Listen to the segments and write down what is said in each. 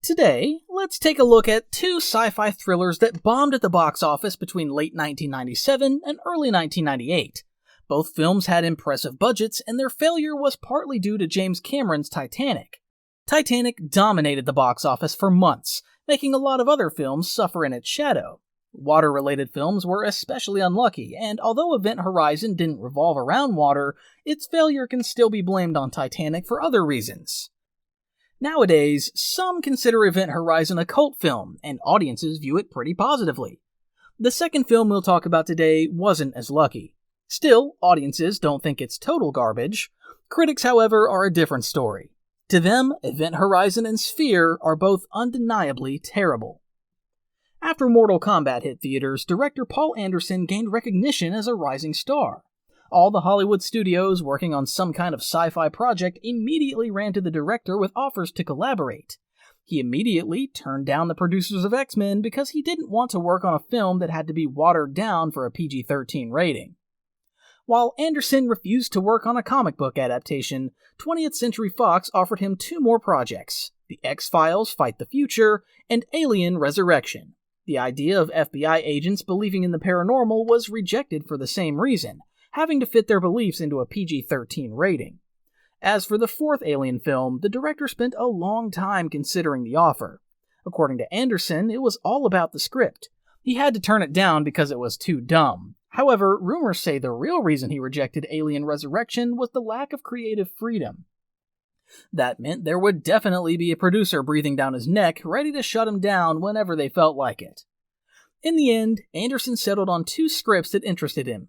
Today, let's take a look at two sci-fi thrillers that bombed at the box office between late 1997 and early 1998. Both films had impressive budgets, and their failure was partly due to James Cameron's Titanic. Titanic dominated the box office for months, making a lot of other films suffer in its shadow. Water-related films were especially unlucky, and although Event Horizon didn't revolve around water, its failure can still be blamed on Titanic for other reasons. Nowadays, some consider Event Horizon a cult film, and audiences view it pretty positively. The second film we'll talk about today wasn't as lucky. Still, audiences don't think it's total garbage. Critics, however, are a different story. To them, Event Horizon and Sphere are both undeniably terrible. After Mortal Kombat hit theaters, director Paul Anderson gained recognition as a rising star. All the Hollywood studios working on some kind of sci-fi project immediately ran to the director with offers to collaborate. He immediately turned down the producers of X-Men because he didn't want to work on a film that had to be watered down for a PG-13 rating. While Anderson refused to work on a comic book adaptation, 20th Century Fox offered him two more projects: The X-Files Fight the Future and Alien Resurrection. The idea of FBI agents believing in the paranormal was rejected for the same reason, having to fit their beliefs into a PG-13 rating. As for the fourth Alien film, the director spent a long time considering the offer. According to Anderson, it was all about the script. He had to turn it down because it was too dumb. However, rumors say the real reason he rejected Alien Resurrection was the lack of creative freedom. That meant there would definitely be a producer breathing down his neck, ready to shut him down whenever they felt like it. In the end, Anderson settled on two scripts that interested him.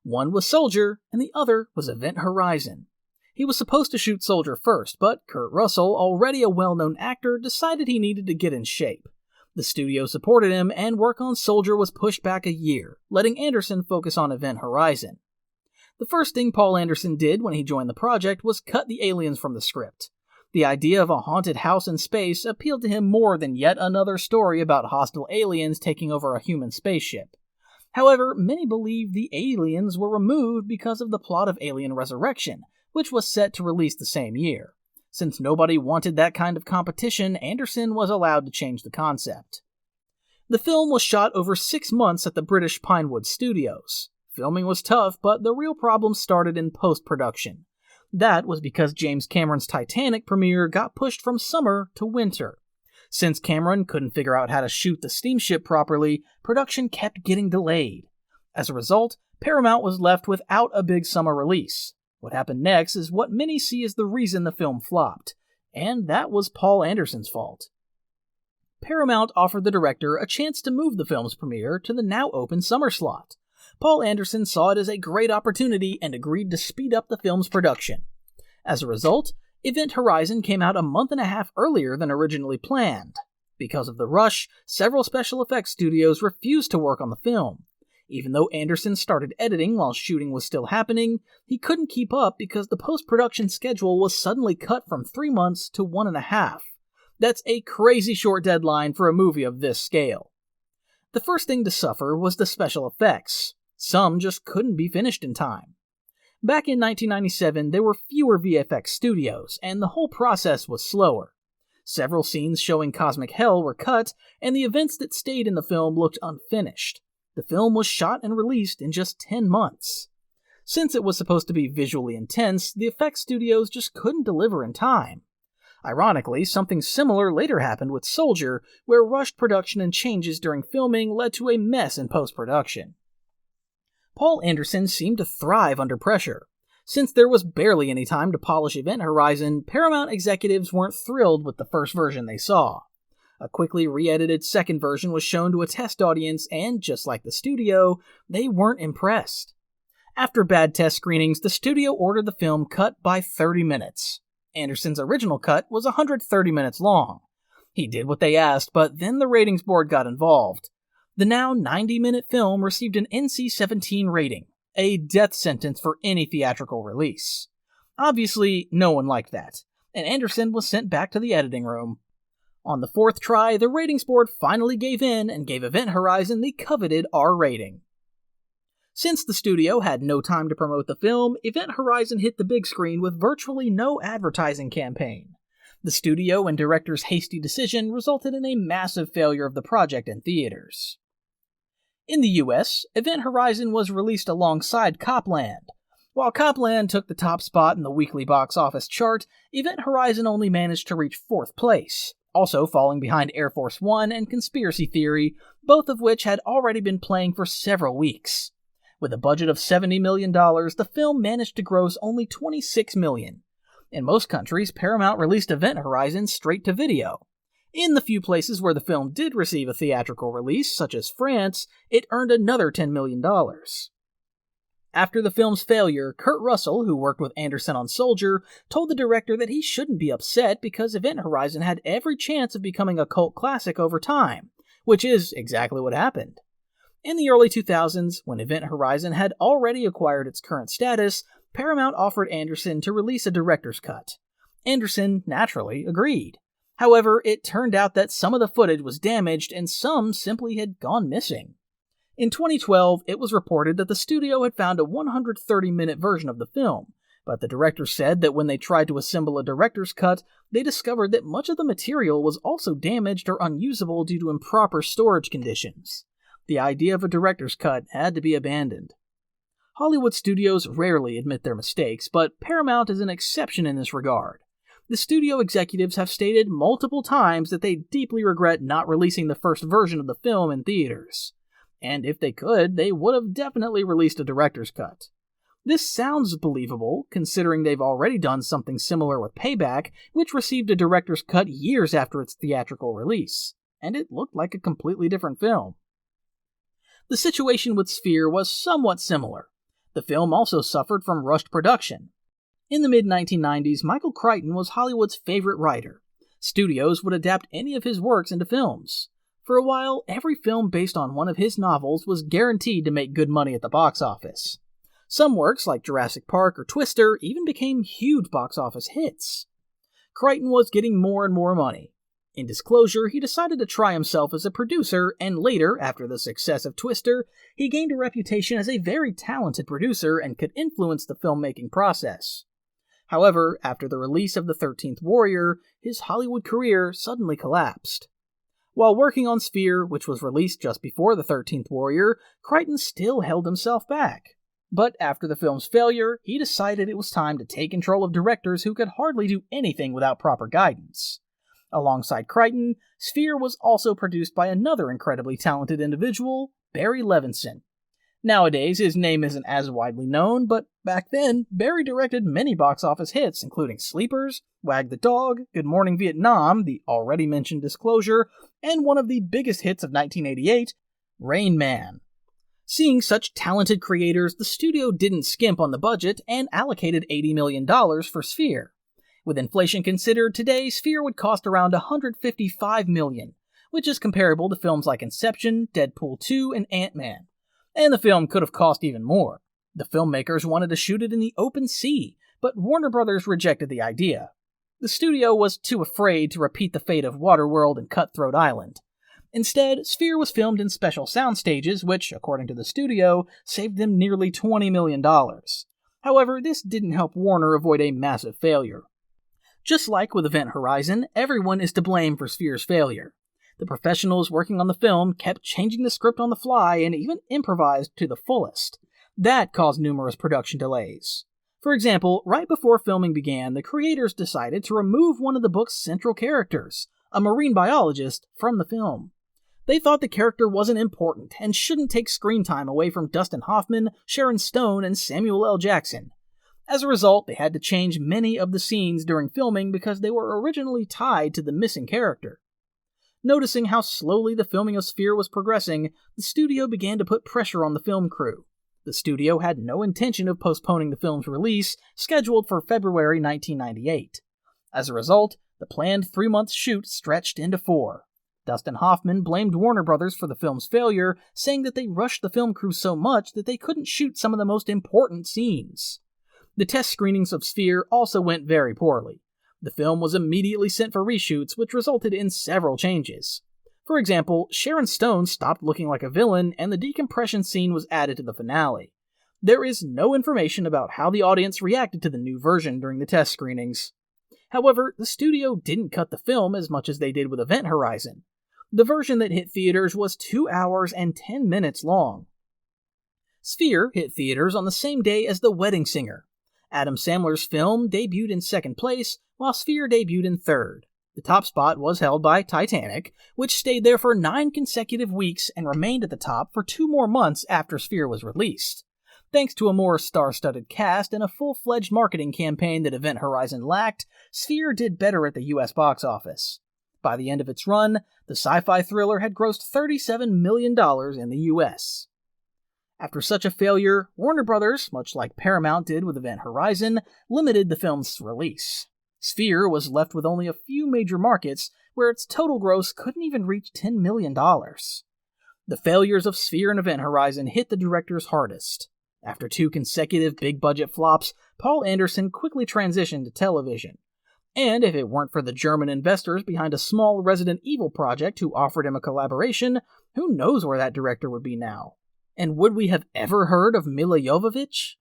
One was Soldier, and the other was Event Horizon. He was supposed to shoot Soldier first, but Kurt Russell, already a well-known actor, decided he needed to get in shape. The studio supported him, and work on Soldier was pushed back a year, letting Anderson focus on Event Horizon. The first thing Paul Anderson did when he joined the project was cut the aliens from the script. The idea of a haunted house in space appealed to him more than yet another story about hostile aliens taking over a human spaceship. However, many believe the aliens were removed because of the plot of Alien Resurrection, which was set to release the same year. Since nobody wanted that kind of competition, Anderson was allowed to change the concept. The film was shot over 6 months at the British Pinewood Studios. Filming was tough, but the real problem started in post-production. That was because James Cameron's Titanic premiere got pushed from summer to winter. Since Cameron couldn't figure out how to shoot the steamship properly, production kept getting delayed. As a result, Paramount was left without a big summer release. What happened next is what many see as the reason the film flopped, and that was Paul Anderson's fault. Paramount offered the director a chance to move the film's premiere to the now open summer slot. Paul Anderson saw it as a great opportunity and agreed to speed up the film's production. As a result, Event Horizon came out a month and a half earlier than originally planned. Because of the rush, several special effects studios refused to work on the film. Even though Anderson started editing while shooting was still happening, he couldn't keep up because the post-production schedule was suddenly cut from 3 months to 1.5. That's a crazy short deadline for a movie of this scale. The first thing to suffer was the special effects. Some just couldn't be finished in time. Back in 1997, there were fewer VFX studios, and the whole process was slower. Several scenes showing cosmic hell were cut, and the events that stayed in the film looked unfinished. The film was shot and released in just 10 months. Since it was supposed to be visually intense, the effects studios just couldn't deliver in time. Ironically, something similar later happened with Soldier, where rushed production and changes during filming led to a mess in post-production. Paul Anderson seemed to thrive under pressure. Since there was barely any time to polish Event Horizon, Paramount executives weren't thrilled with the first version they saw. A quickly re-edited second version was shown to a test audience, and just like the studio, they weren't impressed. After bad test screenings, the studio ordered the film cut by 30 minutes. Anderson's original cut was 130 minutes long. He did what they asked, but then the ratings board got involved. The now 90-minute film received an NC-17 rating, a death sentence for any theatrical release. Obviously, no one liked that, and Anderson was sent back to the editing room. On the fourth try, the ratings board finally gave in and gave Event Horizon the coveted R rating. Since the studio had no time to promote the film, Event Horizon hit the big screen with virtually no advertising campaign. The studio and director's hasty decision resulted in a massive failure of the project in theaters. In the US, Event Horizon was released alongside Copland. While Copland took the top spot in the weekly box office chart, Event Horizon only managed to reach 4th place, also falling behind Air Force One and Conspiracy Theory, both of which had already been playing for several weeks. With a budget of $70 million, the film managed to gross only $26 million. In most countries, Paramount released Event Horizon straight to video. In the few places where the film did receive a theatrical release, such as France, it earned another $10 million. After the film's failure, Kurt Russell, who worked with Anderson on Soldier, told the director that he shouldn't be upset because Event Horizon had every chance of becoming a cult classic over time, which is exactly what happened. In the early 2000s, when Event Horizon had already acquired its current status, Paramount offered Anderson to release a director's cut. Anderson, naturally, agreed. However, it turned out that some of the footage was damaged and some simply had gone missing. In 2012, it was reported that the studio had found a 130-minute version of the film, but the director said that when they tried to assemble a director's cut, they discovered that much of the material was also damaged or unusable due to improper storage conditions. The idea of a director's cut had to be abandoned. Hollywood studios rarely admit their mistakes, but Paramount is an exception in this regard. The studio executives have stated multiple times that they deeply regret not releasing the first version of the film in theaters. And if they could, they would have definitely released a director's cut. This sounds believable, considering they've already done something similar with Payback, which received a director's cut years after its theatrical release, and it looked like a completely different film. The situation with Sphere was somewhat similar. The film also suffered from rushed production. In the mid-1990s, Michael Crichton was Hollywood's favorite writer. Studios would adapt any of his works into films. For a while, every film based on one of his novels was guaranteed to make good money at the box office. Some works, like Jurassic Park or Twister, even became huge box office hits. Crichton was getting more and more money. In disclosure, he decided to try himself as a producer, and later, after the success of Twister, he gained a reputation as a very talented producer and could influence the filmmaking process. However, after the release of The 13th Warrior, his Hollywood career suddenly collapsed. While working on Sphere, which was released just before The 13th Warrior, Crichton still held himself back. But after the film's failure, he decided it was time to take control of directors who could hardly do anything without proper guidance. Alongside Crichton, Sphere was also produced by another incredibly talented individual, Barry Levinson. Nowadays, his name isn't as widely known, but back then, Barry directed many box office hits, including Sleepers, Wag the Dog, Good Morning Vietnam, the already mentioned Disclosure, and one of the biggest hits of 1988, Rain Man. Seeing such talented creators, the studio didn't skimp on the budget and allocated $80 million for Sphere. With inflation considered, today Sphere would cost around $155 million, which is comparable to films like Inception, Deadpool 2, and Ant-Man. And the film could have cost even more. The filmmakers wanted to shoot it in the open sea, but Warner Brothers rejected the idea. The studio was too afraid to repeat the fate of Waterworld and Cutthroat Island. Instead, Sphere was filmed in special sound stages, which, according to the studio, saved them nearly $20 million. However, this didn't help Warner avoid a massive failure. Just like with Event Horizon, everyone is to blame for Sphere's failure. The professionals working on the film kept changing the script on the fly and even improvised to the fullest. That caused numerous production delays. For example, right before filming began, the creators decided to remove one of the book's central characters, a marine biologist, from the film. They thought the character wasn't important and shouldn't take screen time away from Dustin Hoffman, Sharon Stone, and Samuel L. Jackson. As a result, they had to change many of the scenes during filming because they were originally tied to the missing character. Noticing how slowly the filming of Sphere was progressing, the studio began to put pressure on the film crew. The studio had no intention of postponing the film's release, scheduled for February 1998. As a result, the planned 3-month shoot stretched into 4. Dustin Hoffman blamed Warner Brothers for the film's failure, saying that they rushed the film crew so much that they couldn't shoot some of the most important scenes. The test screenings of Sphere also went very poorly. The film was immediately sent for reshoots, which resulted in several changes. For example, Sharon Stone stopped looking like a villain, and the decompression scene was added to the finale. There is no information about how the audience reacted to the new version during the test screenings. However, the studio didn't cut the film as much as they did with Event Horizon. The version that hit theaters was 2 hours and 10 minutes long. Sphere hit theaters on the same day as The Wedding Singer. Adam Sandler's film debuted in second place, while Sphere debuted in third. The top spot was held by Titanic, which stayed there for 9 consecutive weeks and remained at the top for 2 more months after Sphere was released. Thanks to a more star-studded cast and a full-fledged marketing campaign that Event Horizon lacked, Sphere did better at the US box office. By the end of its run, the sci-fi thriller had grossed $37 million in the US. After such a failure, Warner Brothers, much like Paramount did with Event Horizon, limited the film's release. Sphere was left with only a few major markets where its total gross couldn't even reach $10 million. The failures of Sphere and Event Horizon hit the directors hardest. After 2 consecutive big-budget flops, Paul Anderson quickly transitioned to television. And if it weren't for the German investors behind a small Resident Evil project who offered him a collaboration, who knows where that director would be now? And would we have ever heard of Milla Jovovich?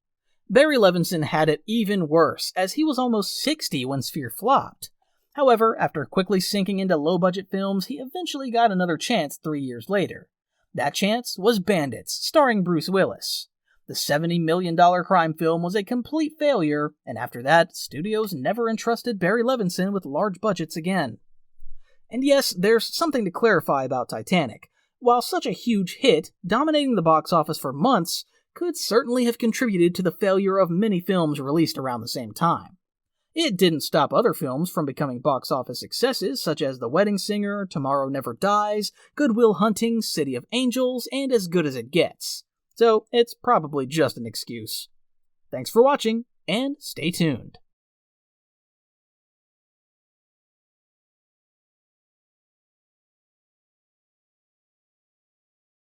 Barry Levinson had it even worse, as he was almost 60 when Sphere flopped. However, after quickly sinking into low-budget films, he eventually got another chance 3 years later. That chance was Bandits, starring Bruce Willis. The $70 million crime film was a complete failure, and after that, studios never entrusted Barry Levinson with large budgets again. And yes, there's something to clarify about Titanic. While such a huge hit, dominating the box office for months, could certainly have contributed to the failure of many films released around the same time. It didn't stop other films from becoming box office successes, such as The Wedding Singer, Tomorrow Never Dies, Good Will Hunting, City of Angels, and As Good as It Gets. So it's probably just an excuse. Thanks for watching, and stay tuned.